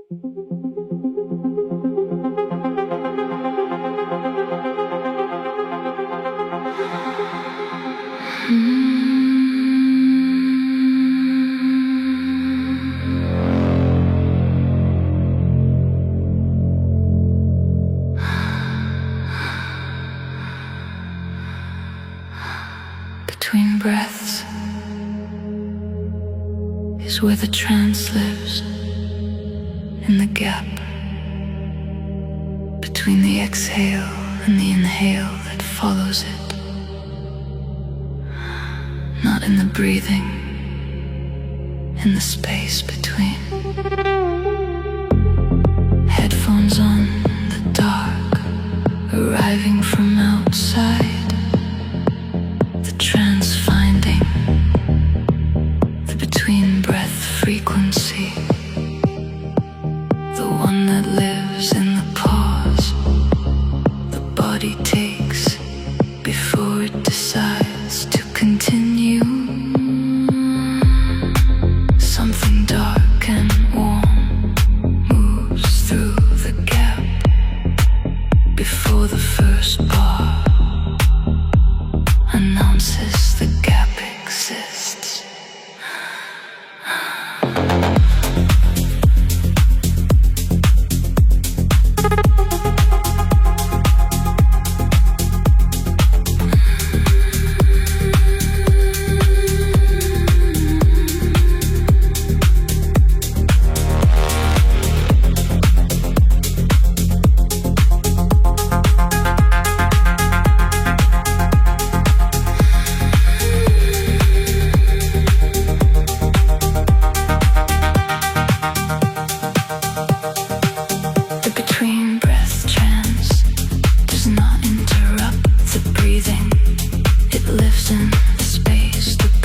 Between breaths is where the trance lives, in the gap between the exhale and the inhale that follows it. Not in the breathing, in the space between. Headphones on, the dark, arriving from outside. The trance finding the between breath frequency, the one that lives in the pause the body takes before it decides to continue. Something dark and warm moves through the gap before the first bar announces the gap exists.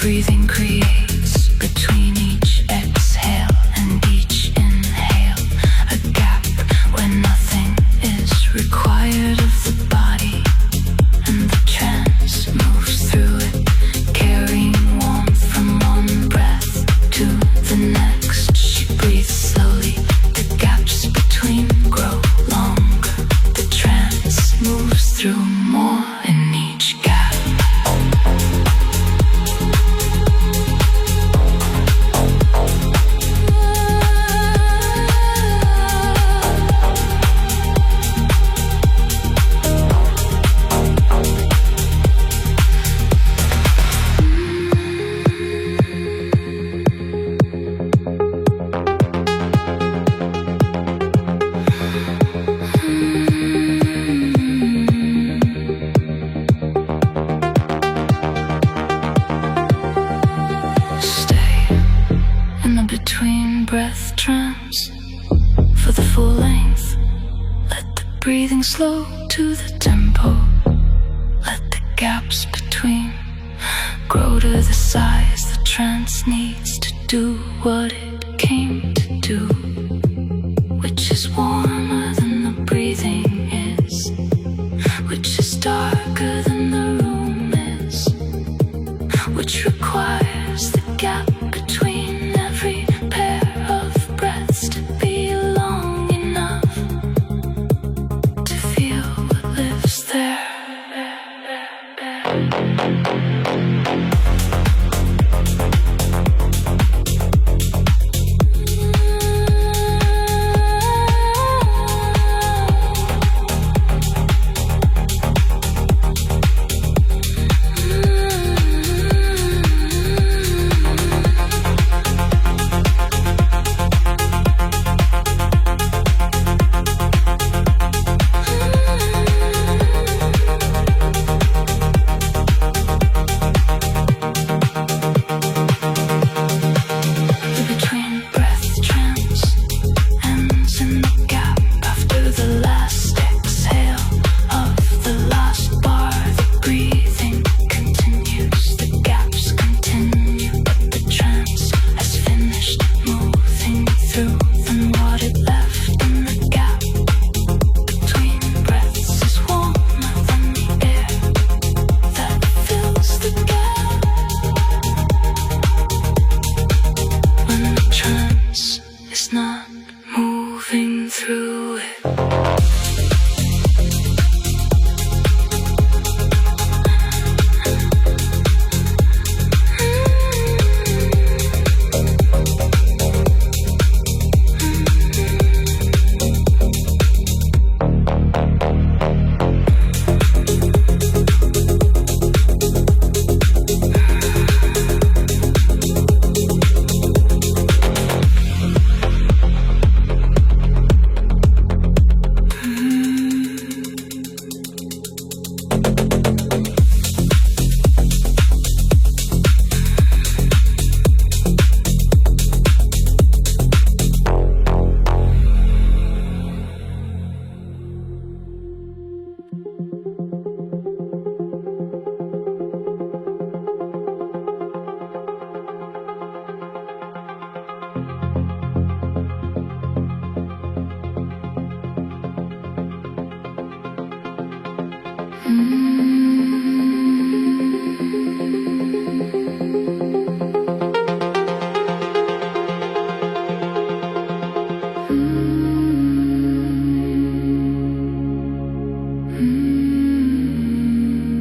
Breathing creates between each exhale and each inhale a gap where nothing is required of the body, and the trance moves through it, carrying warmth from one breath to the next. She breathes slowly, the gaps between grow longer. The trance moves through more in each gap. Between breath trance for the full length. Let the breathing slow to the tempo. Let the gaps between grow to the size the trance needs to do what it came to do, which is warmer than the breathing is, which is darker than the room is, which requires the gap between every pair of breaths to be long enough to feel what lives there. through it.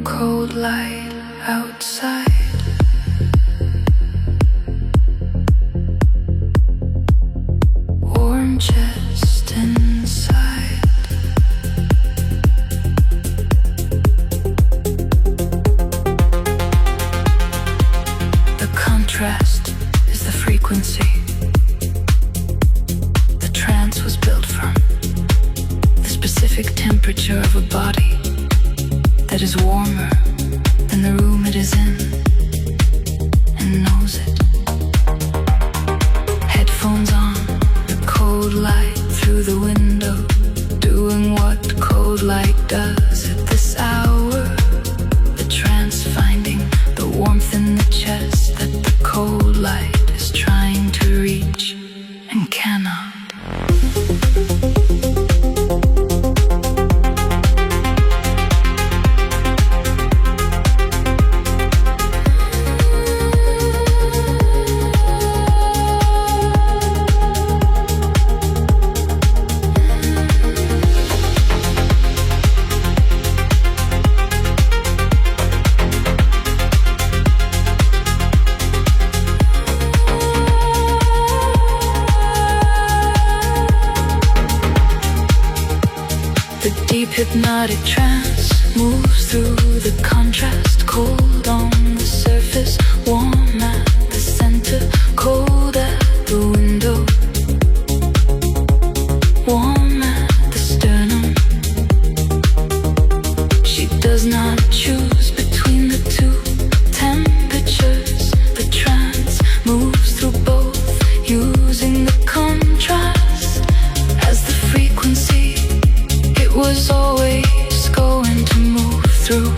Cold light outside. Warm chest inside. The contrast is the frequency. The trance was built from the specific temperature of a body that is warmer than the room it is in and knows it. Headphones on, the cold light through the window, doing what cold light does at this hour. The trance finding the warmth in the chest that the cold light is trying to reach and cannot. Deep hypnotic trance moves through the contrast. Cold on the surface, warm at the center, cold at the window, warm at the sternum. She does not choose between the two temperatures. The trance moves through both, using the contrast as the frequency it was always going to move through.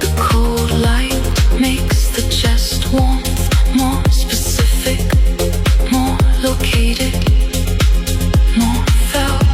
The cold light makes the chest warmth more specific, more located, more felt.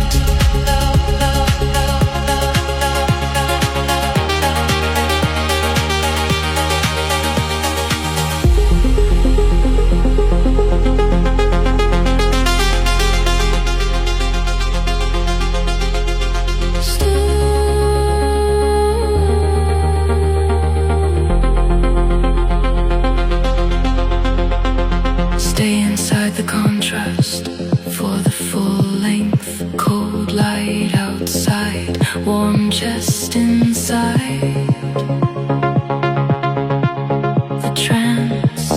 Stay inside the contrast for the full length. Cold light outside, warm chest inside. The trance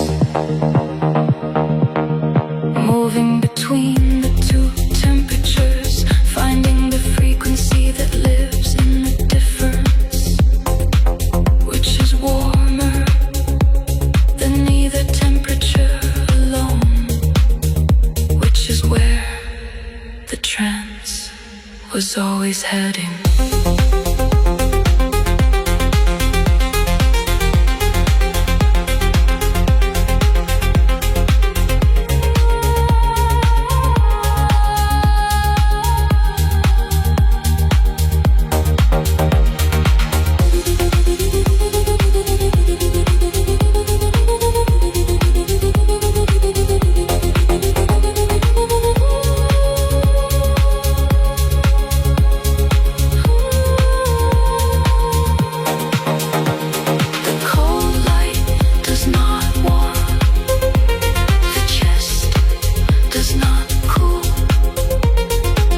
moving between the two temperatures, finding the frequency that lives in the difference, which is warmer than either temperature alone, which is where the trance was always heading. does not cool.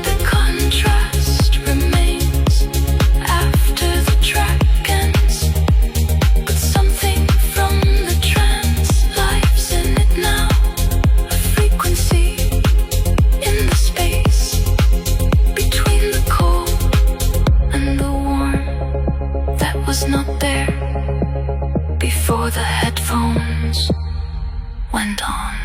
The contrast remains after the track ends, but something from the trance lives in it now. A frequency in the space between the cold and the warm that was not there before the headphones went on.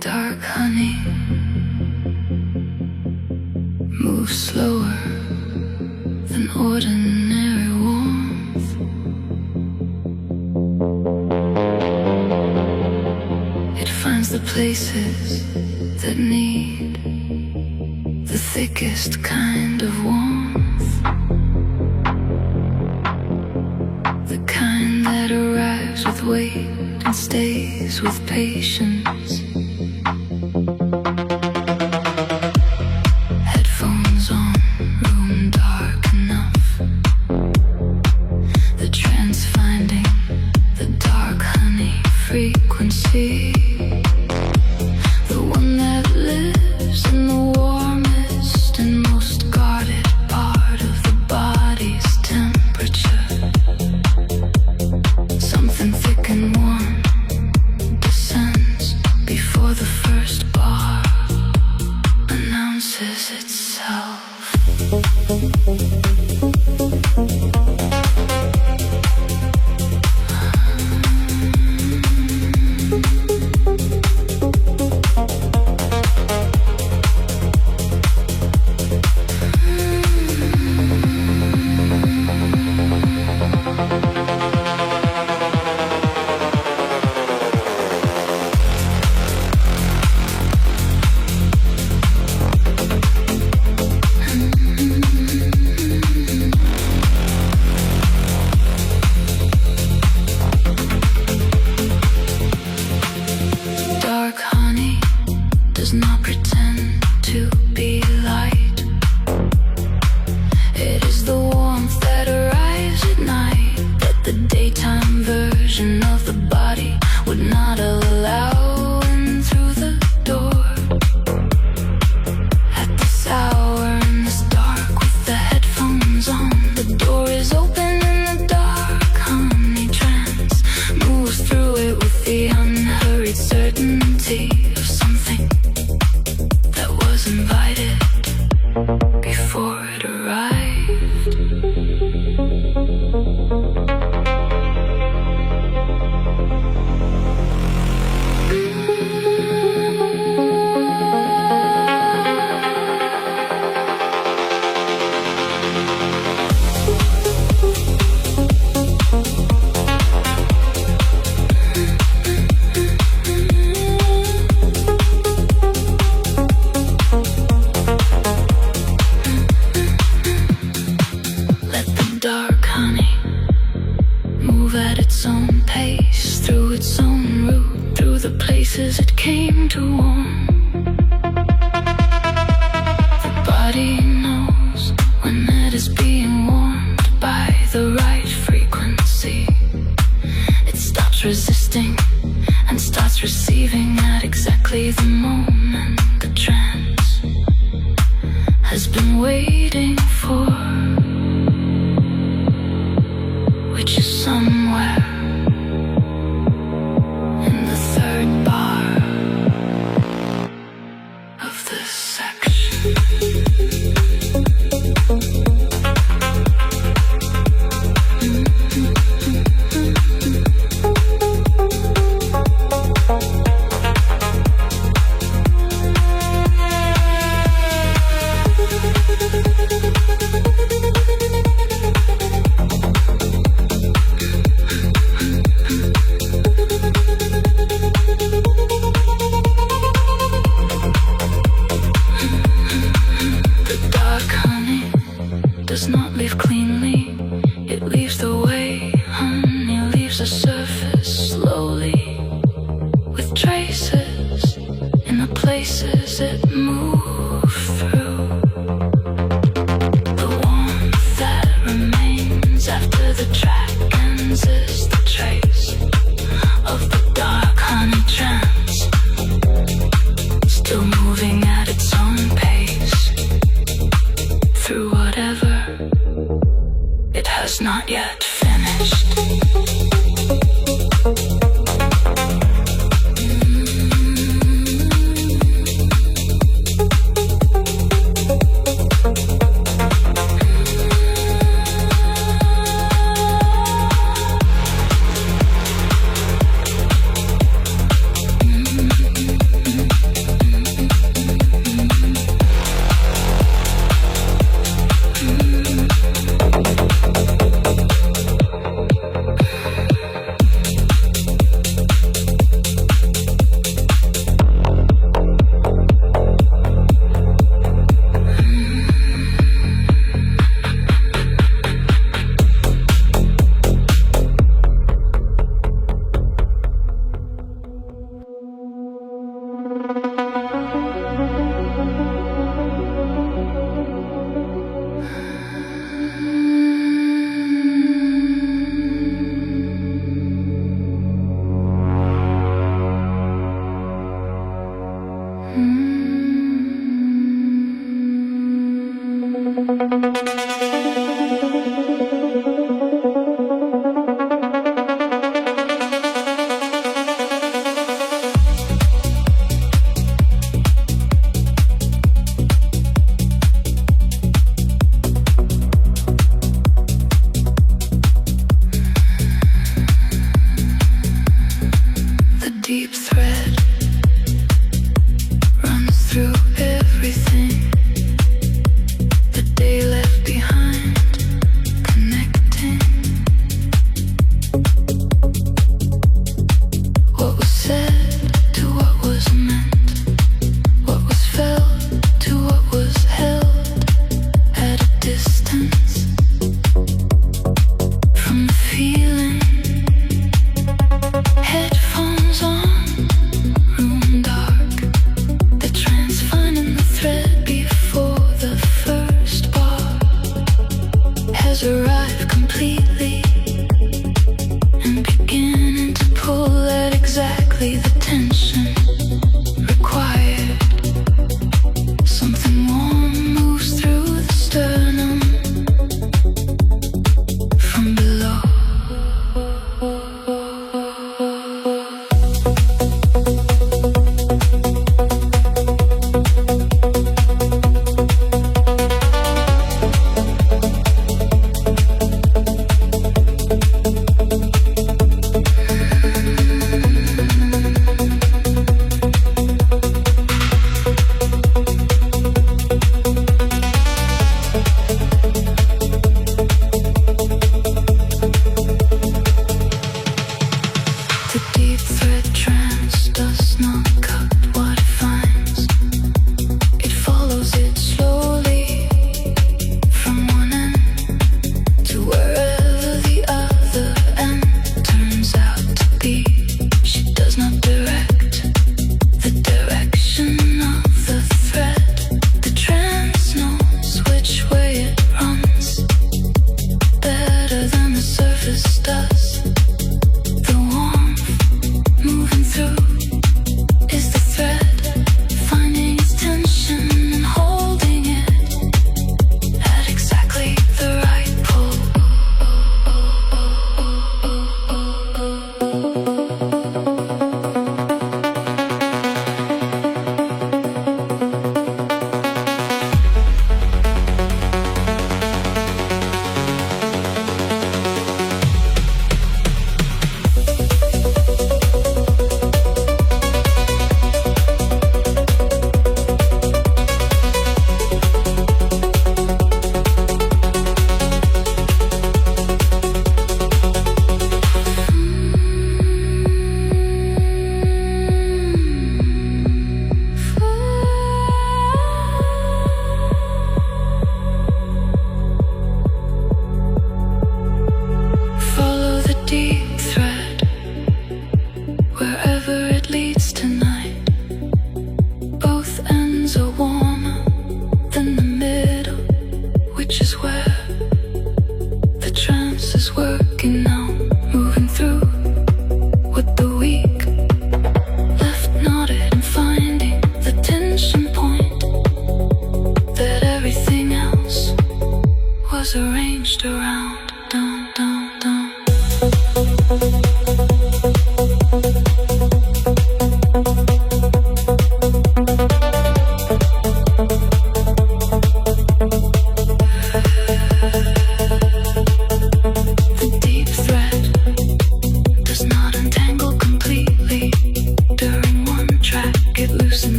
Dark honey moves slower than ordinary warmth. It finds the places that need the thickest kind of warmth, the kind that arrives with weight and stays with patience. Headphones on, room dark enough. The trance finding the dark honey frequency, the one that lives in the warmest and most guarded part of the body's temperature. Something thick and warm descends before the first bar announces itself. Dark honey does not pretend to be light. It is the warmth that arrives at night that the daytime version of the body would not allow in through the door. At this hour in this dark with the headphones on, the door is open and the dark honey trance moves through it with the unhurried certainty of something that was invited before it arrived. places it came to warm. The body knows when it is being warmed by the right frequency. exactly the moment the trance has been waiting for, which is somewhere in the third bar of this section. Does not leave cleanly, it leaves the way honey leaves the surface slowly, with traces in the places it moved through. The warmth that remains after the track ends is the trace of the dark honey trance, still moving at its own pace through whatever it has not yet finished. Deep thread runs through everything the day left behind, connecting what was said to what was meant, what was felt to what was held at a distance from the feeling. Headphones on, room dark, the trance finding the thread before the first bar has arrived completely and beginning to pull at exactly the tension required. Something warm moves through the sternum from below.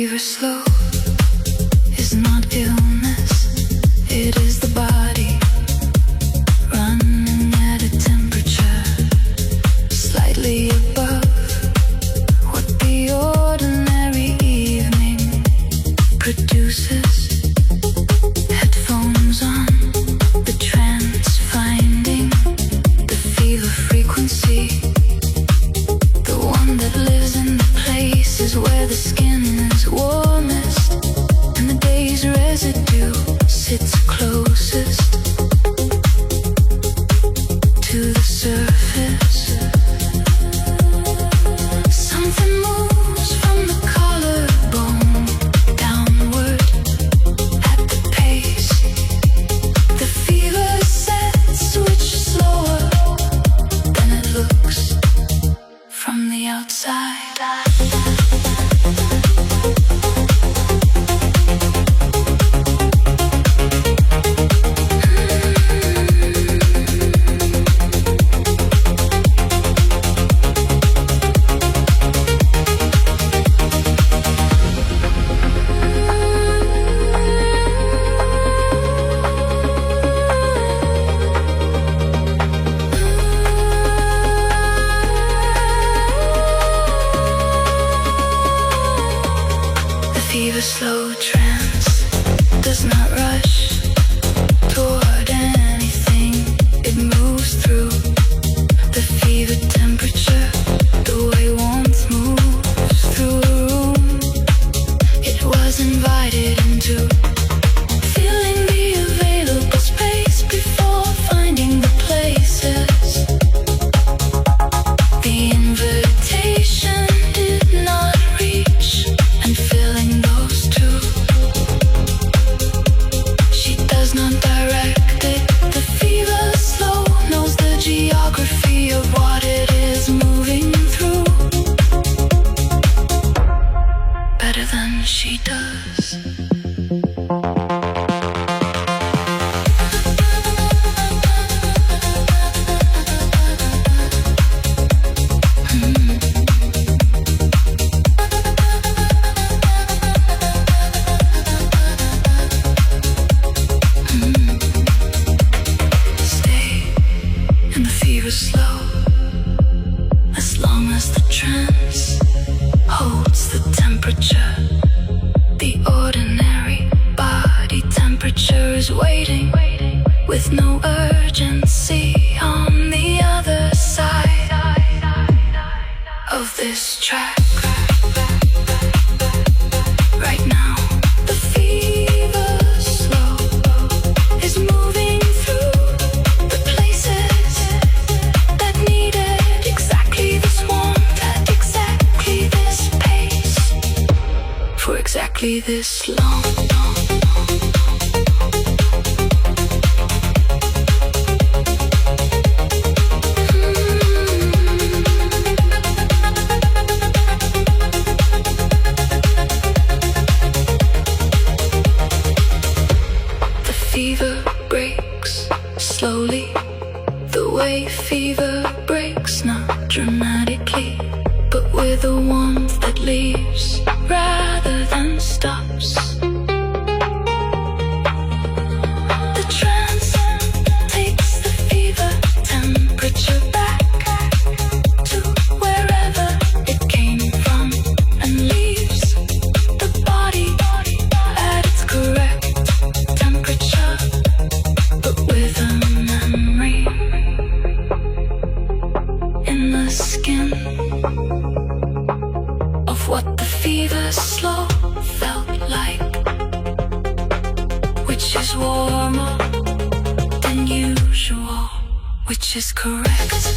fever slow is not illness, it is the body running at a temperature slightly above what the ordinary evening produces. Headphones on, the trance finding the fever frequency, the one that lives in the places where the skin is warmest and the day's residue sits closest to the surface. Something moves from the collarbone downward at the pace. The fever sets switch slower than it looks from the outside. The slow trance does not rush toward anything, it moves through the fever temperature the way warmth moves through a room it was invited into, feeling the available space before finding the places. The invitation did not reach, and filling those two, she does not direct it. The fever slow knows the geography of what it is moving through better than she does. Slow, as long as the trance holds the temperature, the ordinary body temperature is waiting with no urgency on the other side of this track. Right now, the fever slow is moving through the places that needed exactly this warmth at exactly this pace for exactly this long. The fever breaks slowly, the way fever breaks, not dramatically, but with a warmth that leaves rather than stops. The trance takes the fever temperature back to wherever it came from and leaves the body at its correct temperature, but with a memory in the skin of what the fever slow felt like, which is warmer than usual, which is correct.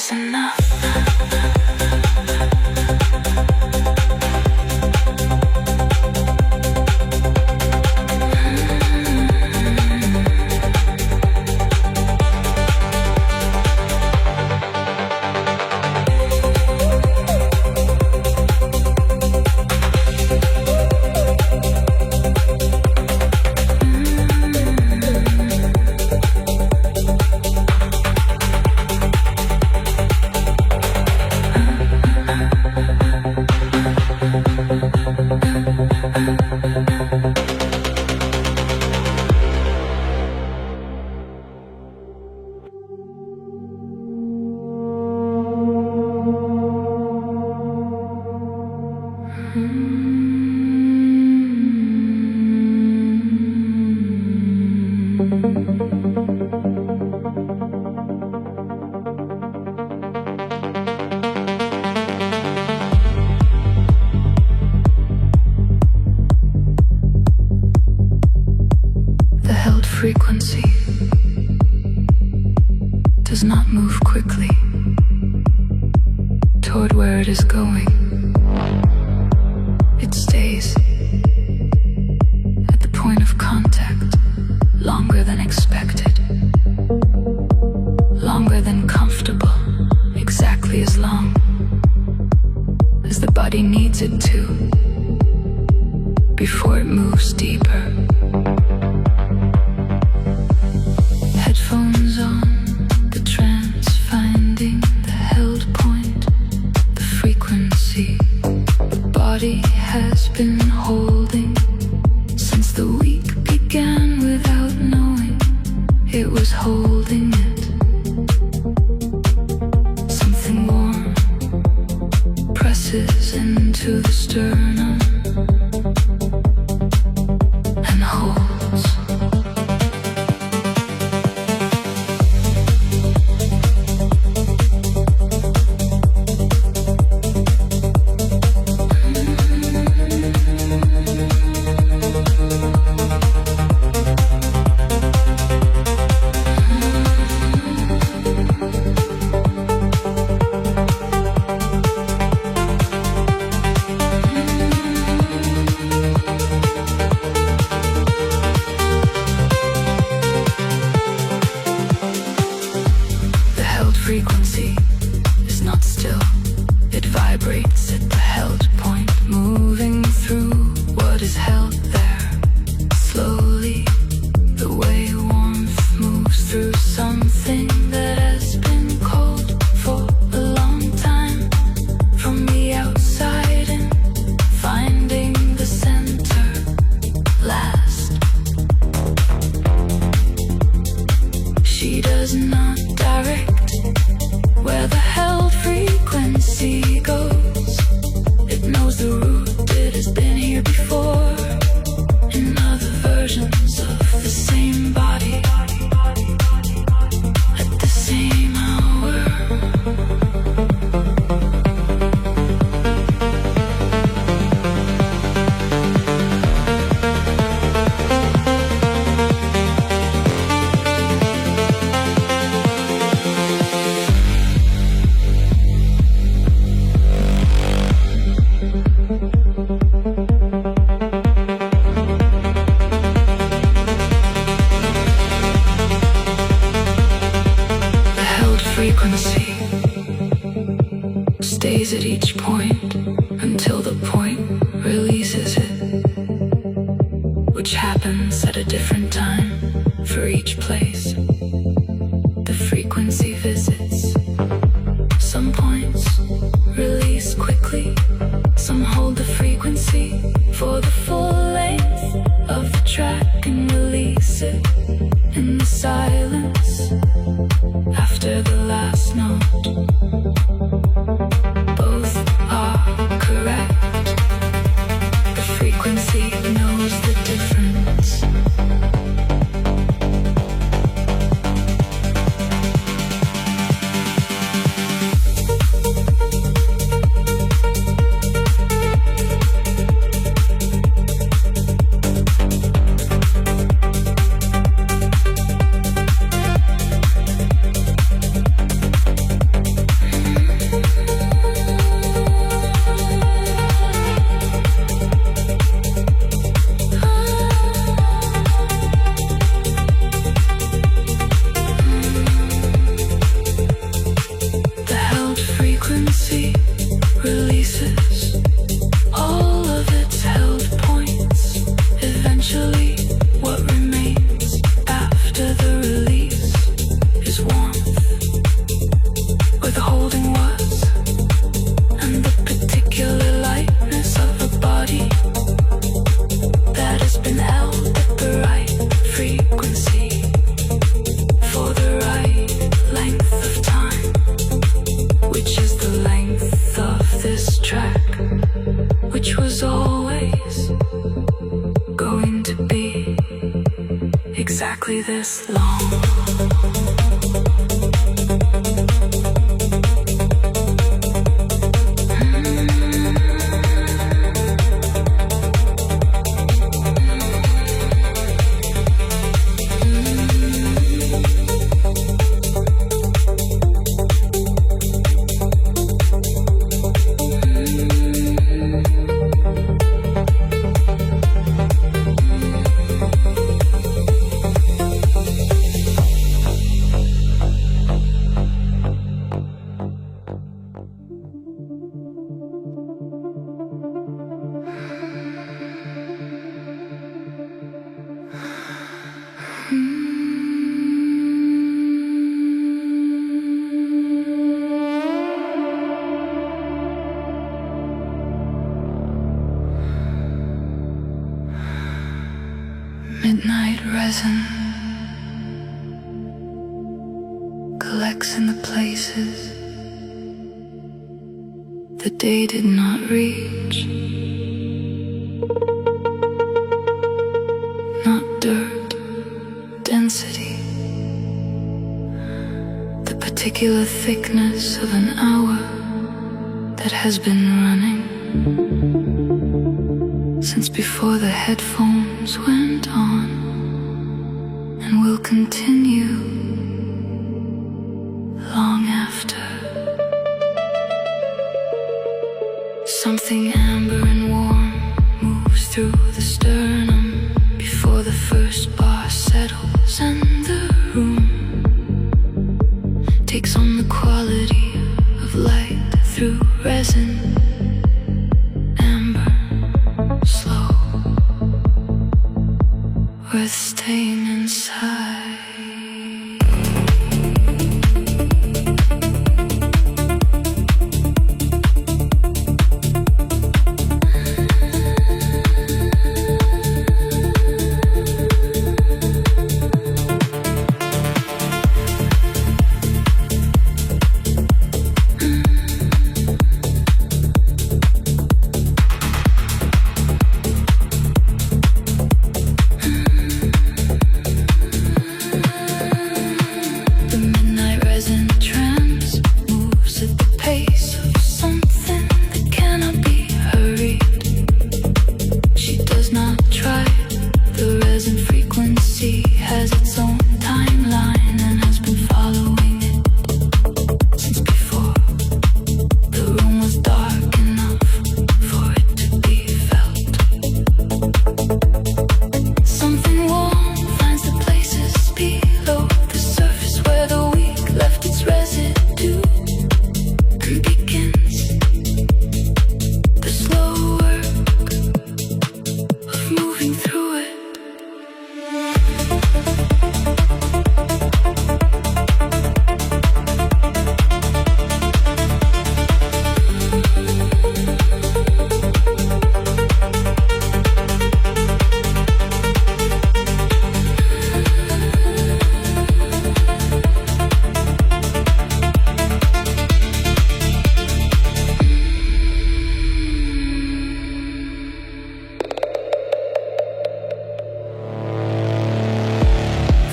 is enough. Frequency does not move quickly toward where it is going. It stays at the point of contact longer than expected, longer than comfortable, exactly as long as the body needs it to before it moves deeper. Headphones on, the trance, finding the held point, the frequency the body has been holding since the week began without knowing it was holding it. Something warm presses into the sternum and holds. Frequency is not still. It vibrates at the held point, moving through what is held there. Slowly, the way warmth moves through something that has been cold for a long time. From the outside in, finding the center last. She does not direct where the held frequency goes. It knows the route, it has been here before in other versions of the same body at the same hour. Frequency stays at each point until the point releases it, which happens at a different time for each place. The frequency visits. Some points release quickly, some hold the frequency for the full length of the track and release it in the silence after the last note. Both are correct. The frequency knows the difference. exactly this long. Midnight resin collects in the places the day did not reach. Not dirt, density, the particular thickness of an hour that has been running since before the headphones went on, and will continue long after. Something amber and warm moves through the sternum before the first bar settles, and the room takes on the quality of light through resin. Worth staying inside.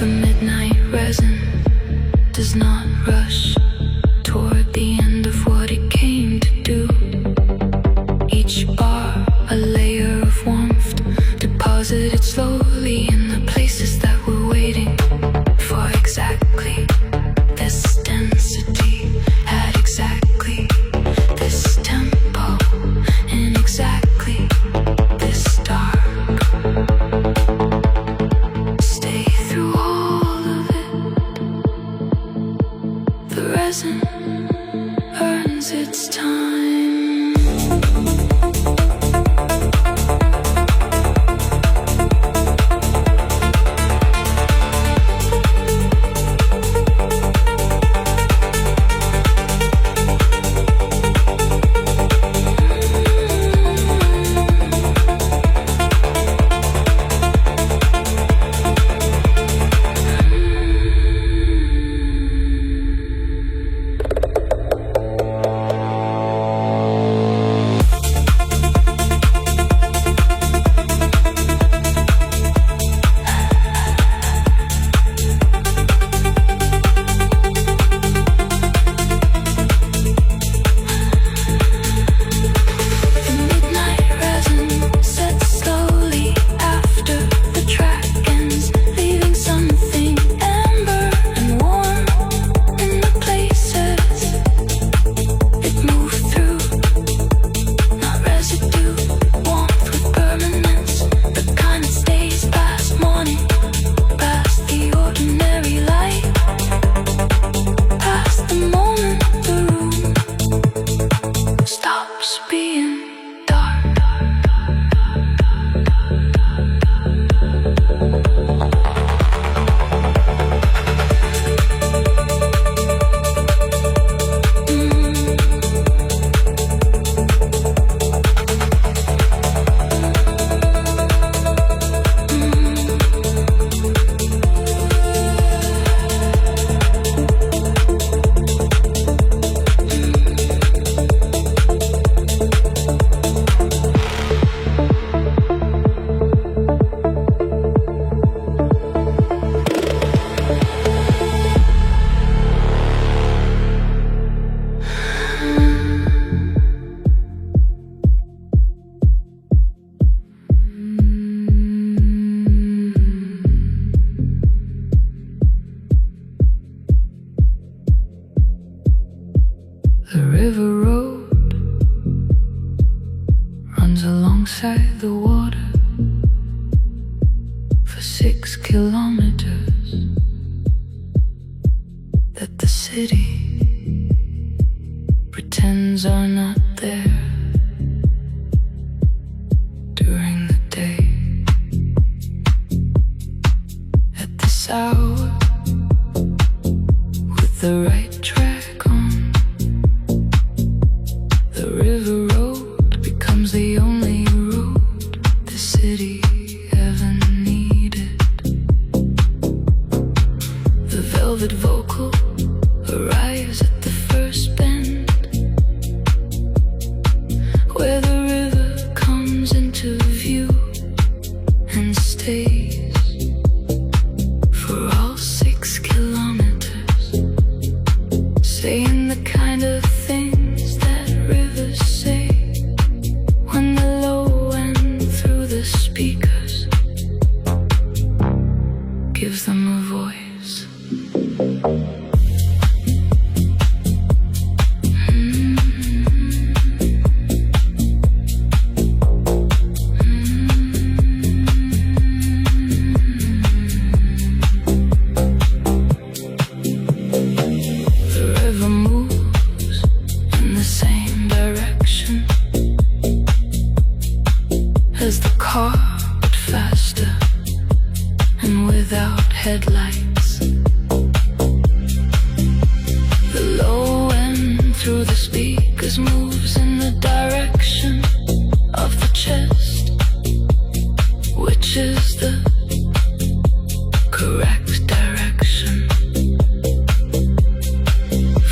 The midnight resin does not rush toward the end of what it came to do. Each bar, a layer of warmth, deposited slowly in the places that were waiting for exactly this density, at exactly this tempo, in exactly this dark. Stay through all of it. The resin earns its time. The river road runs alongside the water for 6 kilometers, that the city pretends are not there during the day. At this hour, with the right track on, the river road becomes the only road the city ever needed. The velvet vocal arrives at the first bend, where the river comes into view and stays for all 6 kilometers, saying the kind of things that rivers say when the low end through the speakers gives them a voice. As the car, but faster and without headlights. The low end through the speakers moves in the direction of the chest, which is the correct direction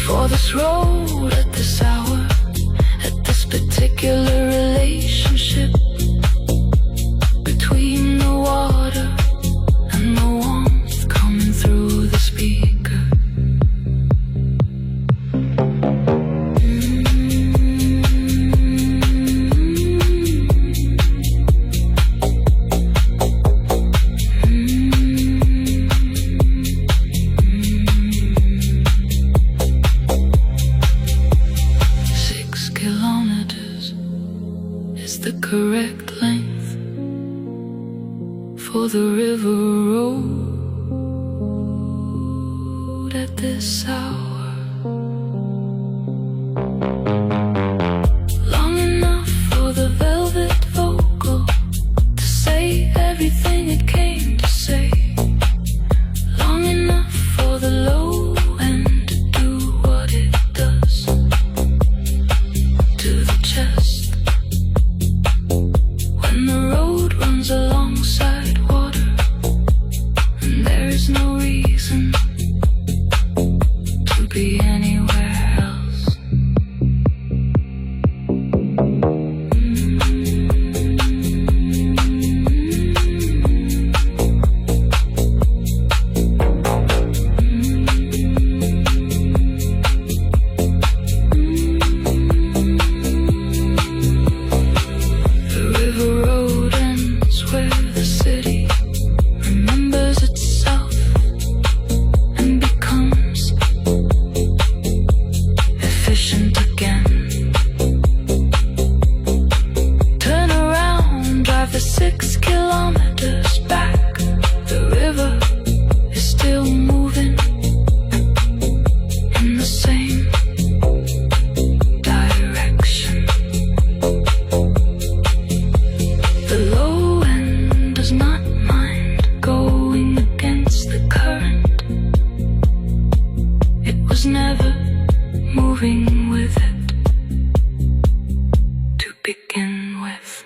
for this road at this hour, at this particular relationship between the water and the warmth coming through the speaker. The correct length for the river road at this hour. Long enough for the velvet vocal to say everything it came to say. Long enough for the low end to do what it does to the chest. When the road runs alongside water, and there is no reason to be anywhere else. Never moving with it to begin with.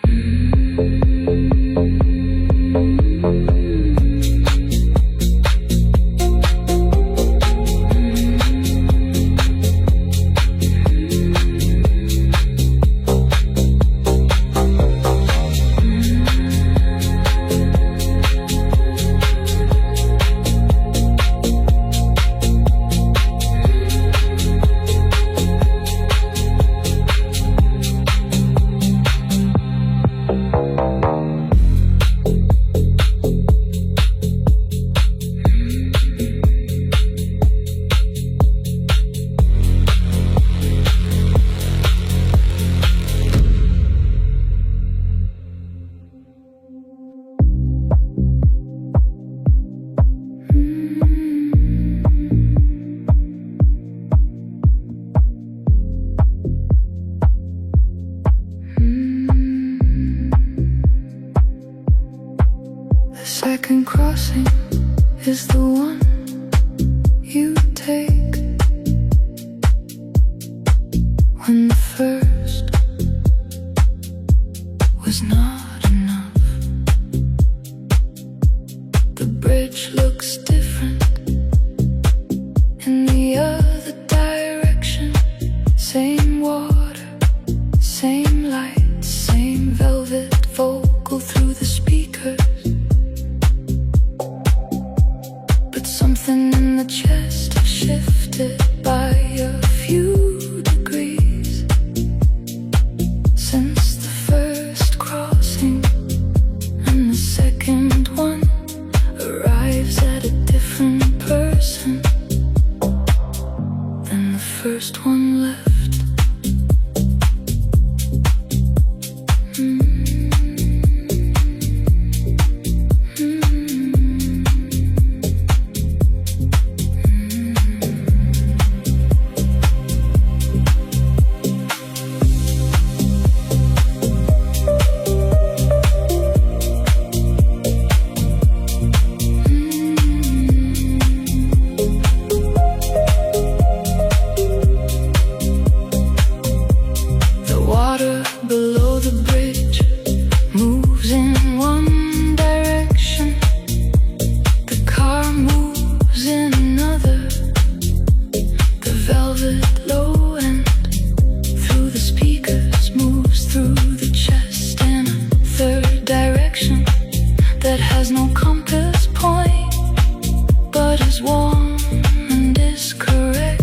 second crossing is the one you take when the first was not enough. The bridge looks different in the other direction. Same water, same light, same velvet vocal through the speakers. But something in the chest shifted by a few degrees since the first crossing, and the second one arrives at a different person than the first one left. Below the bridge moves in one direction, the car moves in another. The velvet low end through the speakers moves through the chest in a third direction that has no compass point but is warm and is correct.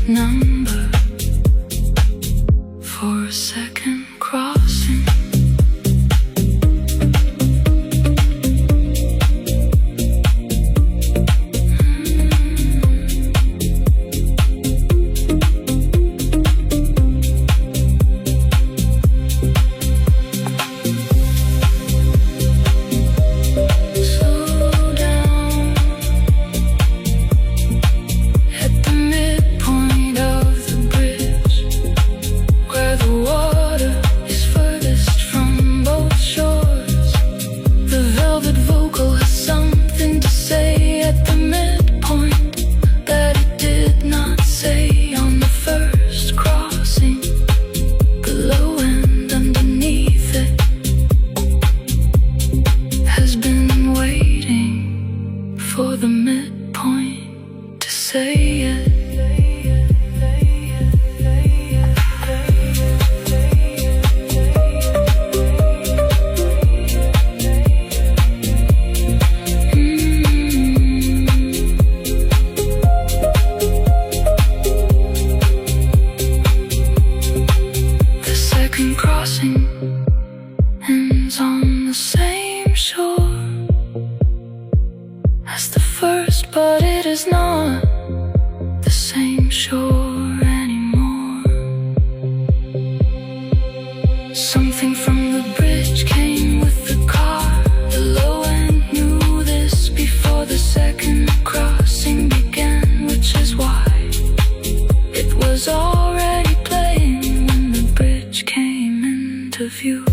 Number for a second crossing. For the midpoint to say it. The second crossing ends on the same shore as the first, but it is not the same shore anymore. Something from the bridge came with the car. The low end knew this before the second crossing began, which is why it was already playing when the bridge came into view.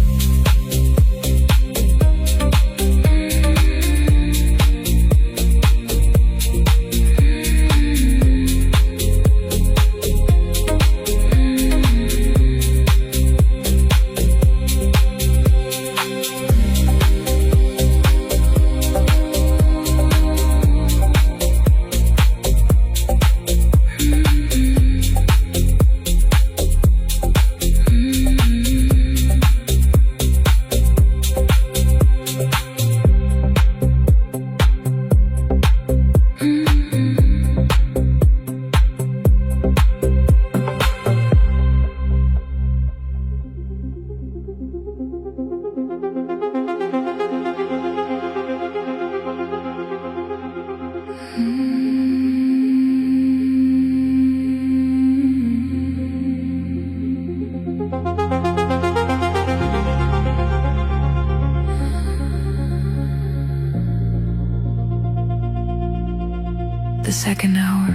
second hour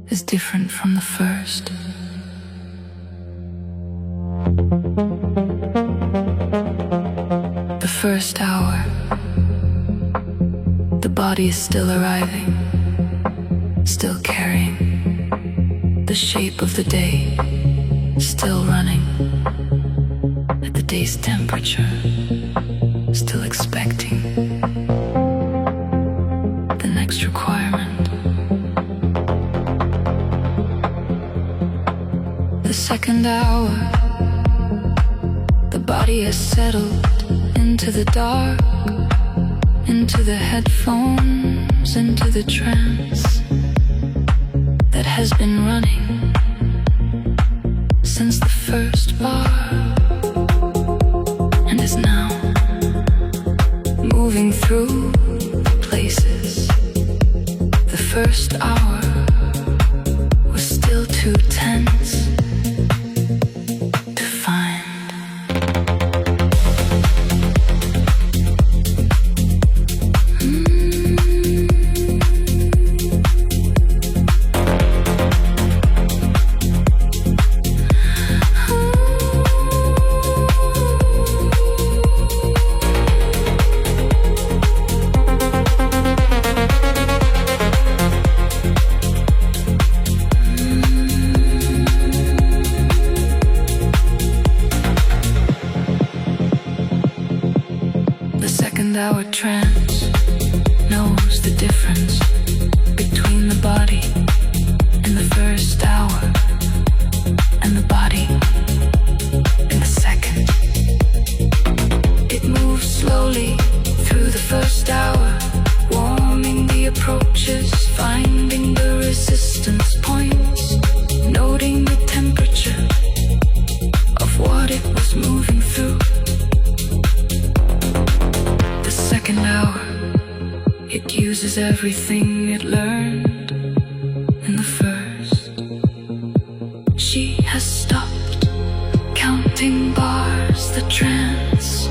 is different from the first. The first hour, the body is still arriving, still carrying the shape of the day, still running at the day's temperature, still expecting the next requirement. The second hour, the body has settled into the dark, into the headphones, into the trance that has been running since the first bar, and is now moving through places. The first hour was still too tense to find. Our trance knows the difference between the body in the first hour and the body in the second. It moves slowly through the first hour, warming the approaches, finding the resistance points, noting the temperature of what it was moving through. Second hour, it uses everything it learned in the first. She has stopped counting bars. The trance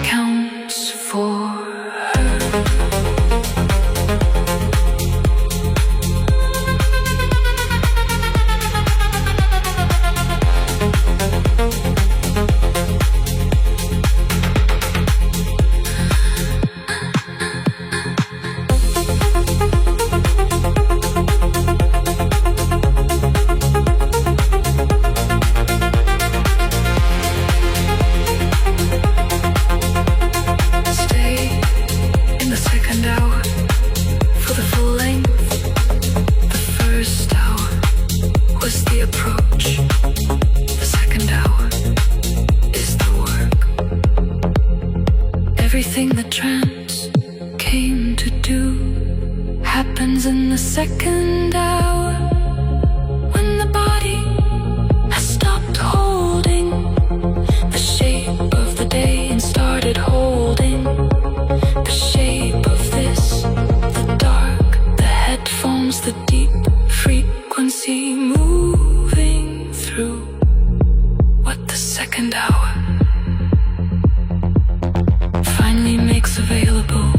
counts for her. Everything the trance came to do happens in the second hour, when the body has stopped holding the shape of the day and started holding the shape of this, the dark, the headphones, the deep frequency moving through what the second hour finally makes available.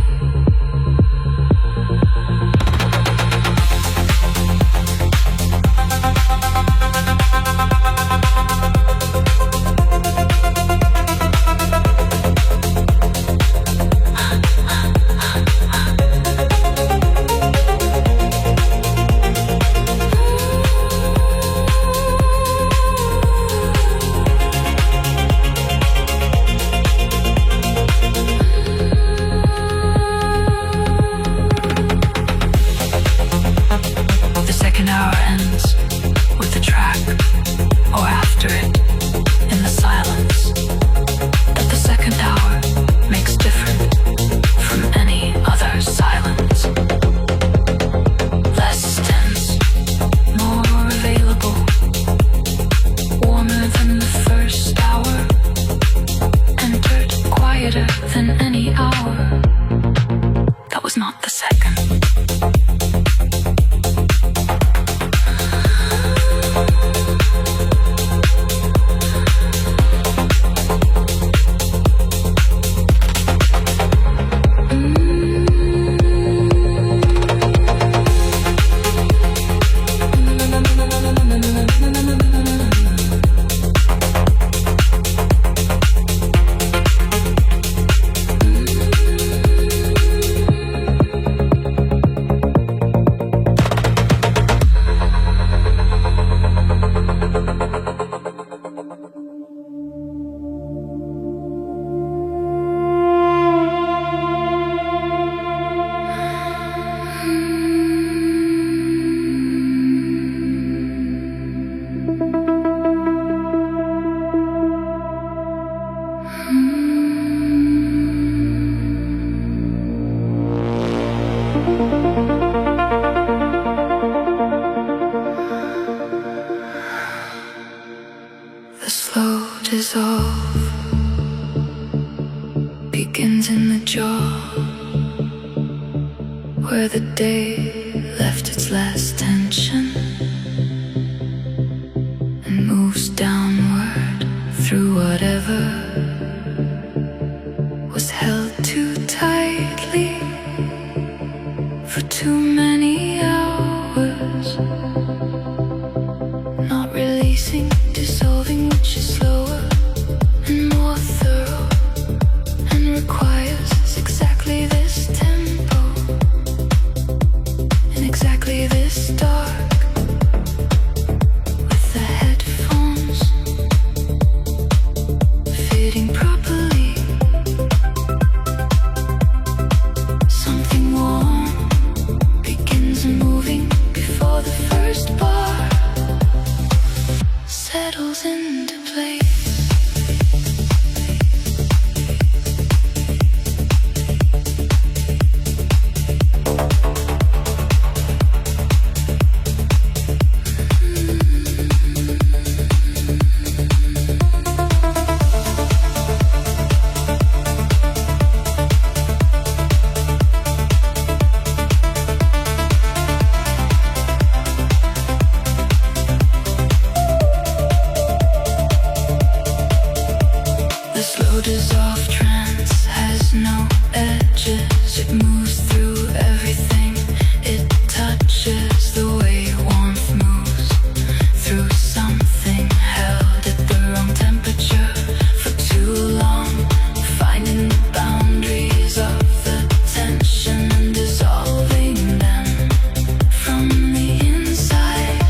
slow dissolve begins in the jaw, where the day left its last tension, and moves downward through whatever was held too tightly for too many hours. Not releasing, dissolving, which is slower and more thorough, and requires exactly this tempo and exactly this dark, with the headphones fitting properly. Something warm begins moving before the first bar settles into place. Slow dissolve trance has no edges. It moves through everything it touches, the way warmth moves through something held at the wrong temperature for too long, finding the boundaries of the tension and dissolving them from the inside.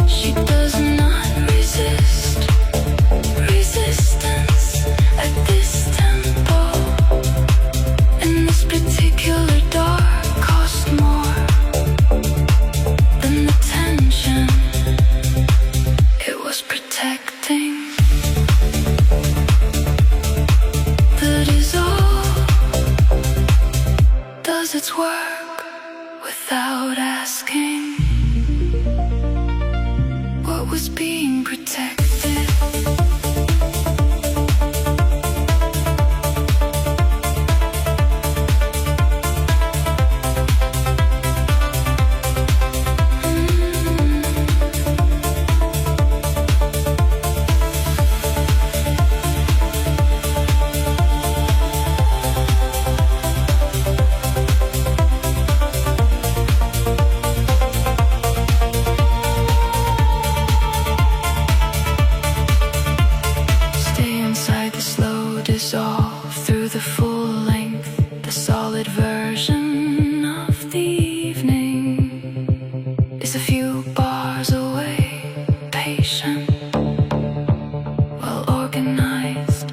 She does not resist. Resistance at this tempo, and this particular dark cost more than the tension it was protecting. The dissolve does its work without asking what was being protected. Dissolve through the full length, the solid version of the evening is a few bars away, patient, well organized,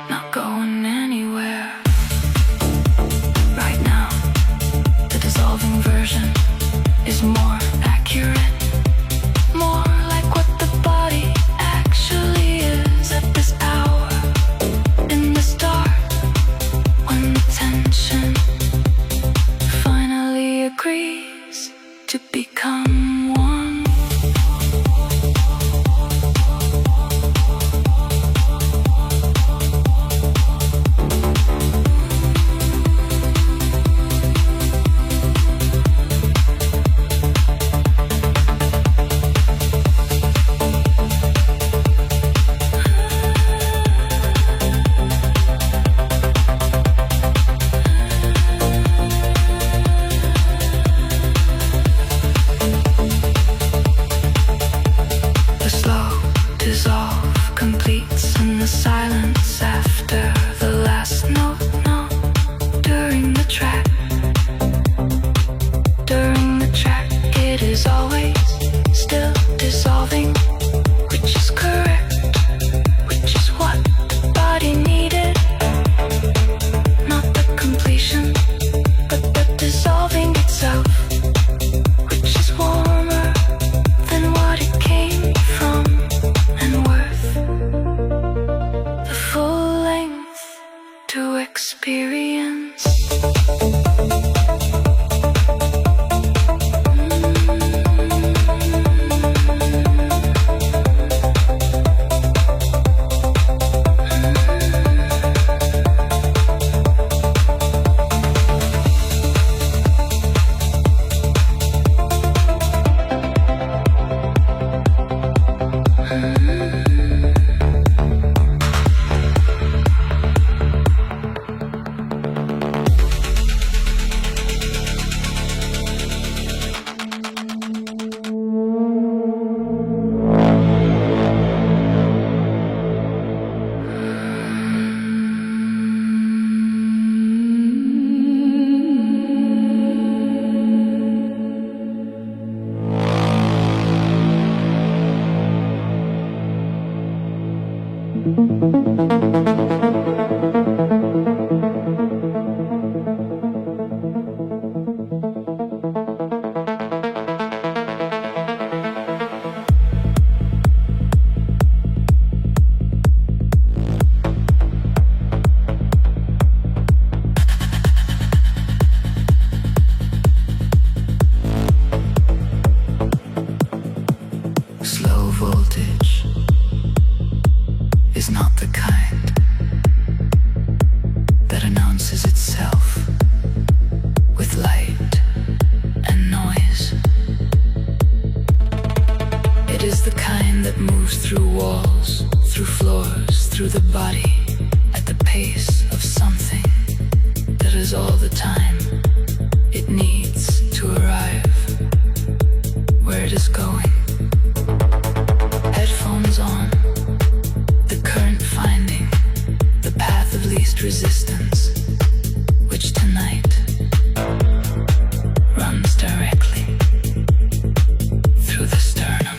not going anywhere. Right now, the dissolving version is more accurate, more like what the body actually is at this hour. In the start, when the tension finally agrees to become one. that moves through walls, through floors, through the body, at the pace of something that is all the time. It needs to arrive where it is going. Headphones on, the current finding, the path of least resistance, which tonight runs directly through the sternum.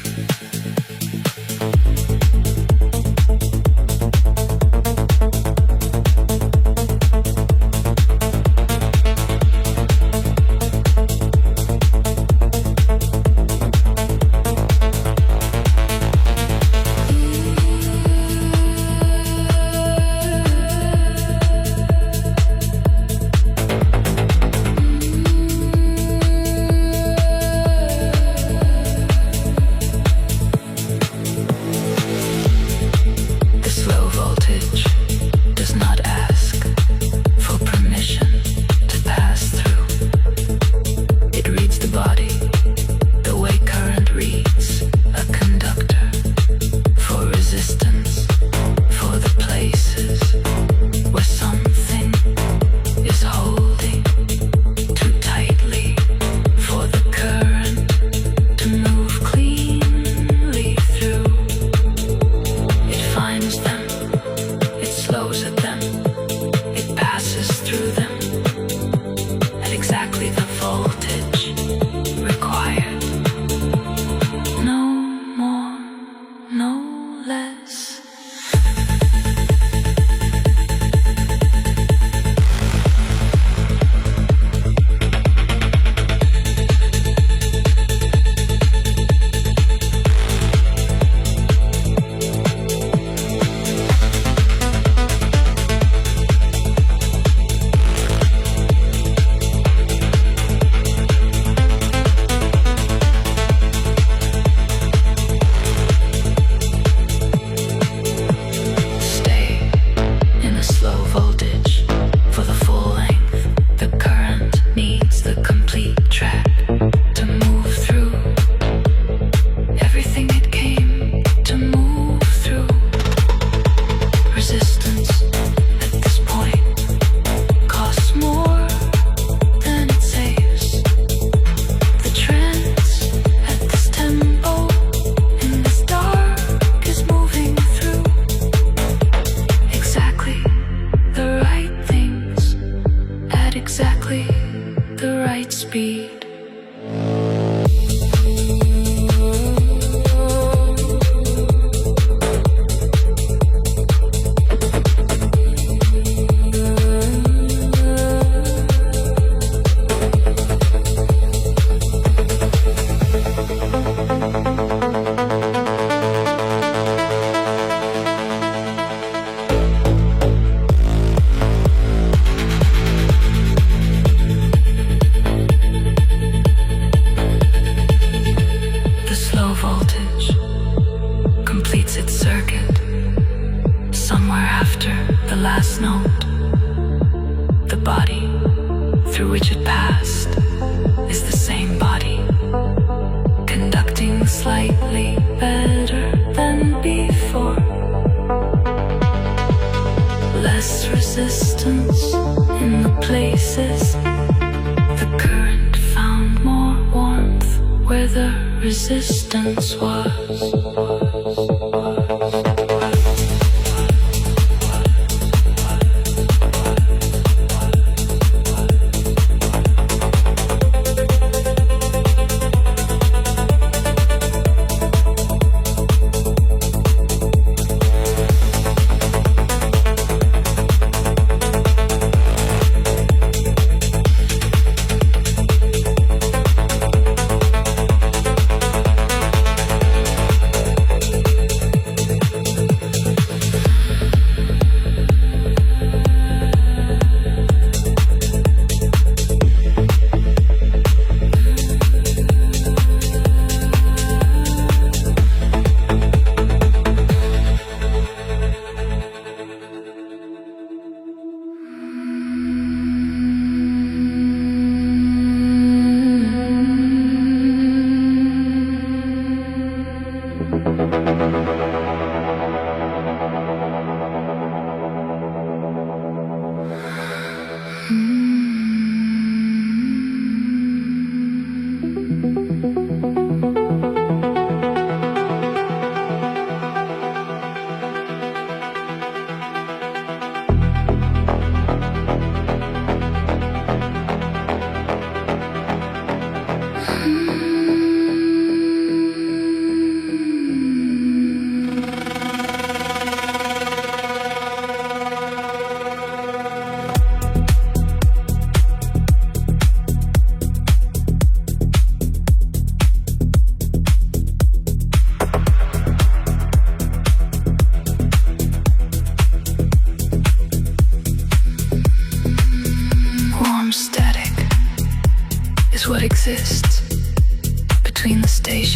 Resistance was.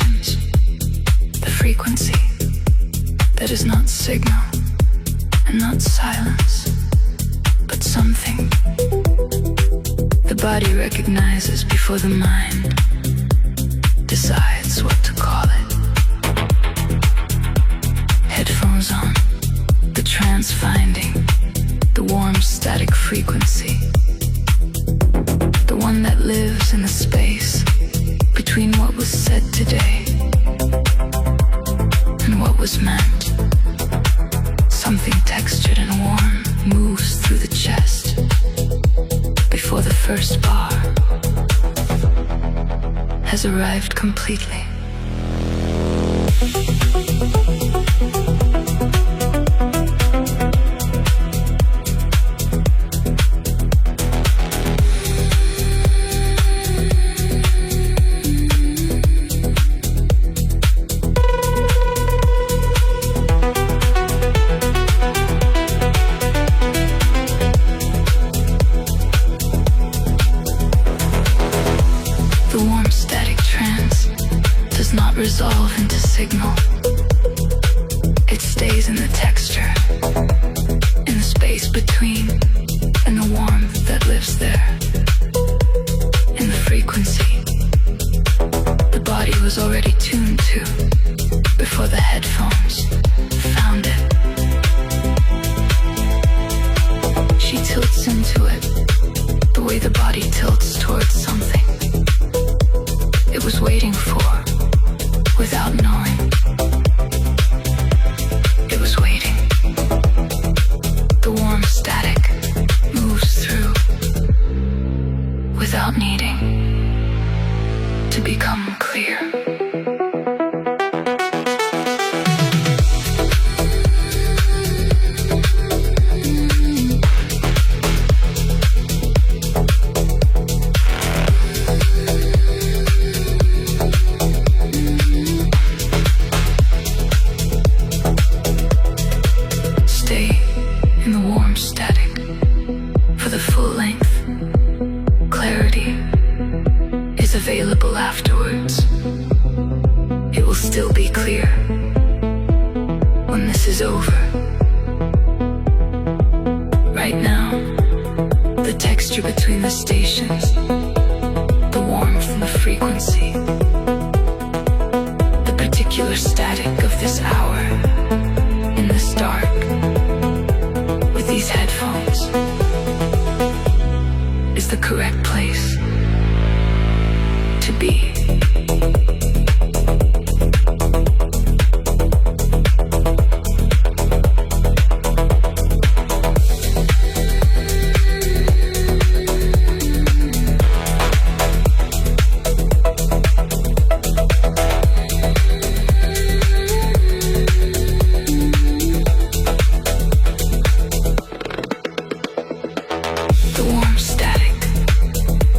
stations, the frequency that is not signal and not silence, but something the body recognizes before the mind decides what to call it. Headphones on, the trance finding, the warm static frequency, the one that lives in the space between what was said today and what was meant. Something textured and warm moves through the chest before the first bar has arrived completely. Resolve into signal. It stays in the texture, in the space between, and the warmth that lives there, in the frequency the body was already tuned to before the headphones found it. She tilts into it the way the body tilts towards something it was waiting for. Without knowing, it was waiting. The warm static moves through without needing to become clear. Available afterwards. It will still be clear when this is over. Right now, the texture between the stations, the warmth and the frequency, the particular static of this hour in this dark with these headphones is the correct place to be. The warm static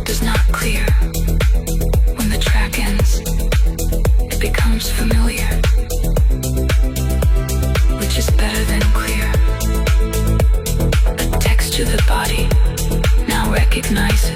does not clear. When the track ends, it becomes familiar, which is better than clear. A texture the body now recognizes.